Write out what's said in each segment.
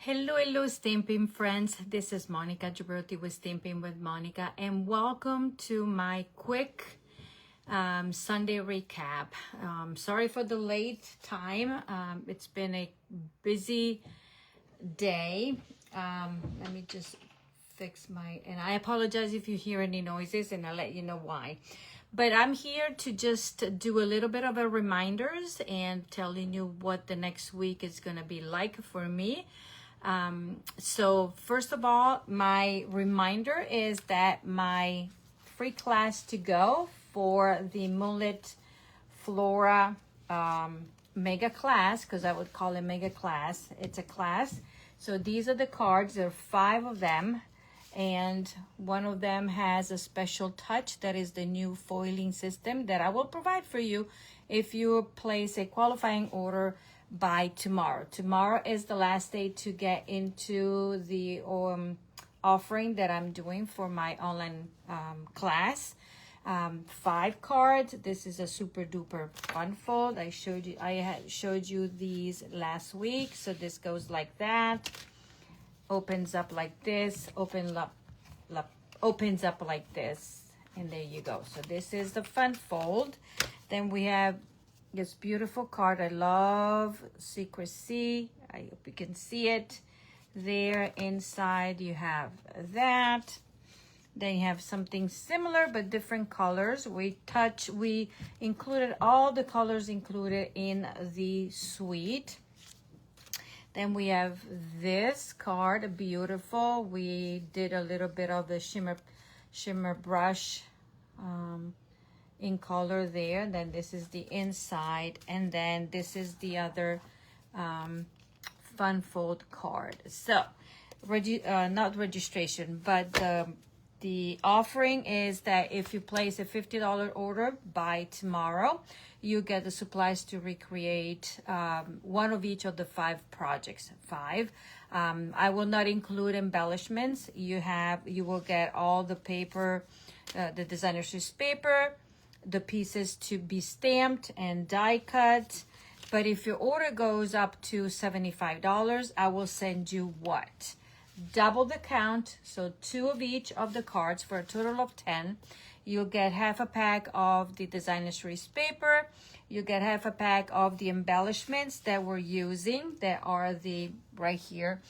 Hello, Stamping friends. This is Monica Gibberti with Stamping with Monica, and welcome to my quick Sunday recap. Sorry for the late time. It's been a busy day. Let me just fix and I apologize if you hear any noises, and I'll let you know why. But I'm here to just do a little bit of a reminders and telling you what the next week is going to be like for me. So first of all, my reminder is that my free class to go for the Moonlit FLORA mega class, because I would call it mega class. It's a class. So these are the cards. There are 5 of them. And one of them has a special touch that is the new foiling system that I will provide for you if you place a qualifying order by tomorrow. Tomorrow is the last day to get into the offering that I'm doing for my online class. 5 cards. This is a super duper fun fold. I had showed you these last week. So this goes like that. Opens up like this, opens up like this, and there you go. So this is the fun fold. Then we have this beautiful card. I love Secrecy. I hope you can see it there. Inside you have that. Then you have something similar but different colors. We included all the colors included in the suite. Then we have this card, beautiful. We did a little bit of the shimmer brush in color there. Then this is the inside, and then this is the other fun fold card. So, not registration, but the offering is that if you place a $50 order by tomorrow, you get the supplies to recreate one of each of the 5 projects. 5. I will not include embellishments. You will get all the paper, the designer's choice paper, the pieces to be stamped and die cut. But if your order goes up to $75, I will send you what? Double the count, so 2 of each of the cards for a total of 10. You'll get half a pack of the designer's choice paper. You get half a pack of the embellishments that we're using, that are right here,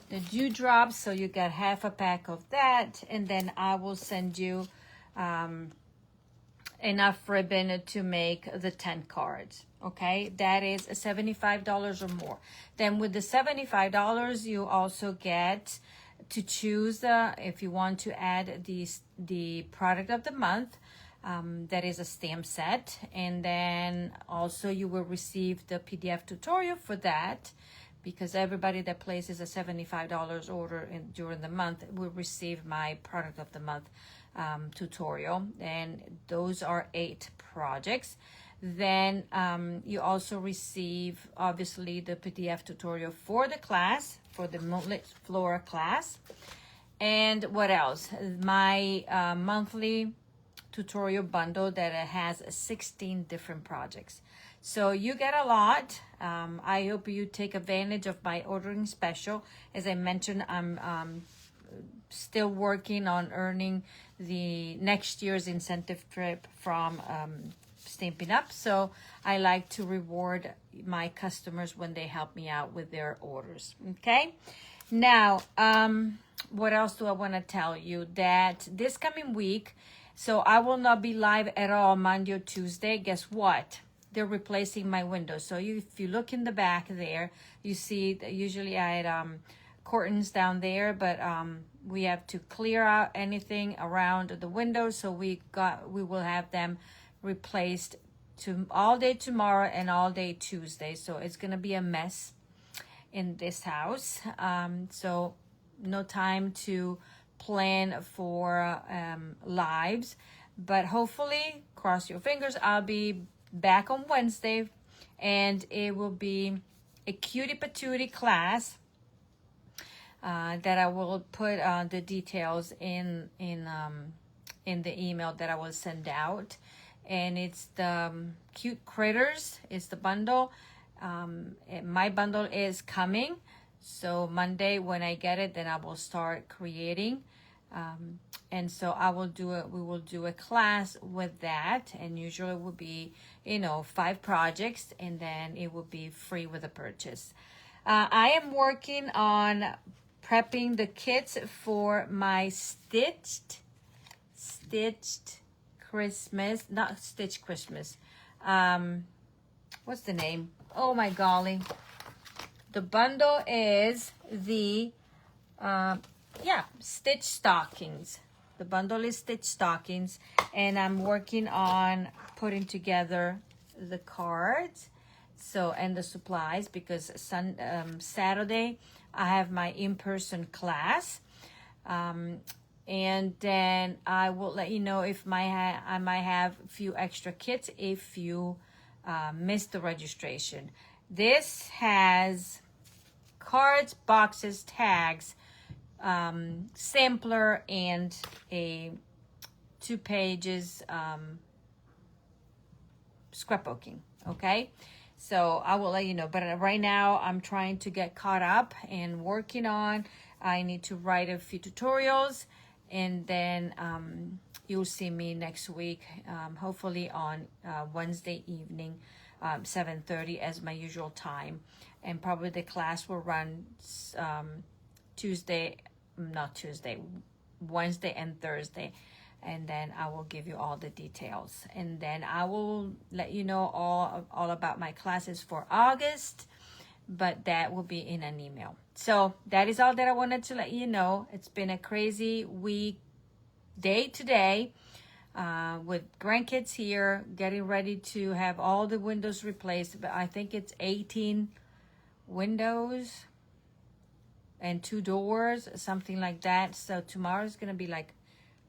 the dewdrops. So you get half a pack of that, and then I will send you enough ribbon to make the 10 cards. Okay, that is $75 or more. Then with the $75, you also get to choose if you want to add the product of the month. That is a stamp set, and then also you will receive the PDF tutorial for that, because everybody that places a $75 order during the month will receive my product of the month tutorial, and those are 8 projects. Then you also receive, obviously, the PDF tutorial for the class, for the Moonlit FLORA class. And what else? My monthly tutorial bundle that has 16 different projects. So you get a lot. I hope you take advantage of my ordering special. As I mentioned, I'm still working on earning the next year's incentive trip from Stampin' Up. So I like to reward my customers when they help me out with their orders. Okay. Now, what else do I want to tell you? That this coming week, so I will not be live at all Monday or Tuesday. Guess what? They're replacing my windows. So if you look in the back there, you see that usually I had curtains down there, but we have to clear out anything around the windows. So we will have them replaced all day tomorrow and all day Tuesday. So it's gonna be a mess in this house. So no time to plan for lives, but hopefully, cross your fingers, I'll be back on Wednesday, and it will be a cutie patootie class that I will put the details in the email that I will send out. And it's the cute critters. It's the bundle. My bundle is coming. So Monday when I get it, then I will start creating. And so we will do a class with that, and usually it will be, 5 projects, and then it will be free with a purchase. I am working on prepping the kits for my stitched Christmas, not stitched Christmas. What's the name? Oh my golly. The bundle is the, stitch stockings. The bundle is stitch stockings, and I'm working on putting together the cards, and the supplies, because Saturday I have my in-person class, and then I will let you know if I might have a few extra kits if you missed the registration. This has cards, boxes, tags, sampler, and a 2 pages scrapbooking. Okay, so I will let you know, but right now I'm trying to get caught up and working on. I need to write a few tutorials, and then you'll see me next week, hopefully on Wednesday evening, 7:30 as my usual time, and probably the class will run Wednesday and Thursday, and then I will give you all the details, and then I will let you know all about my classes for August, but that will be in an email. So that is all that I wanted to let you know. It's been a crazy week, day to day, with grandkids here, getting ready to have all the windows replaced, but I think it's 18 windows and 2 doors, something like that. So tomorrow's gonna be like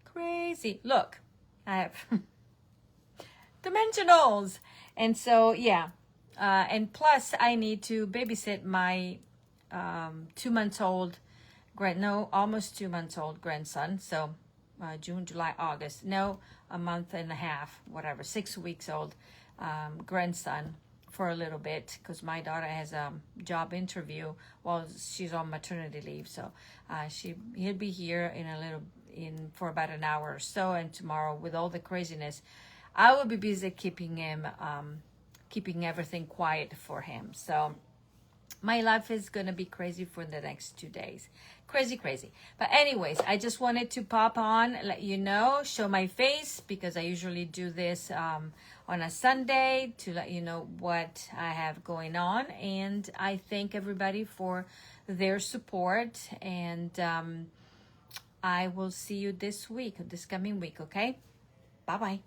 crazy. Look, I have dimensionals, and so yeah, and plus I need to babysit my 2 months old almost 2 months old grandson. So June, July, August, a month and a half, whatever, 6 weeks old grandson for a little bit, because my daughter has a job interview while she's on maternity leave. So he'll be here for about an hour or so, and tomorrow, with all the craziness, I will be busy keeping everything quiet for him. So my life is gonna be crazy for the next 2 days. Crazy. But anyways, I just wanted to pop on, let you know, show my face, because I usually do this on a Sunday to let you know what I have going on. And I thank everybody for their support, and I will see you this coming week, okay? Bye-bye.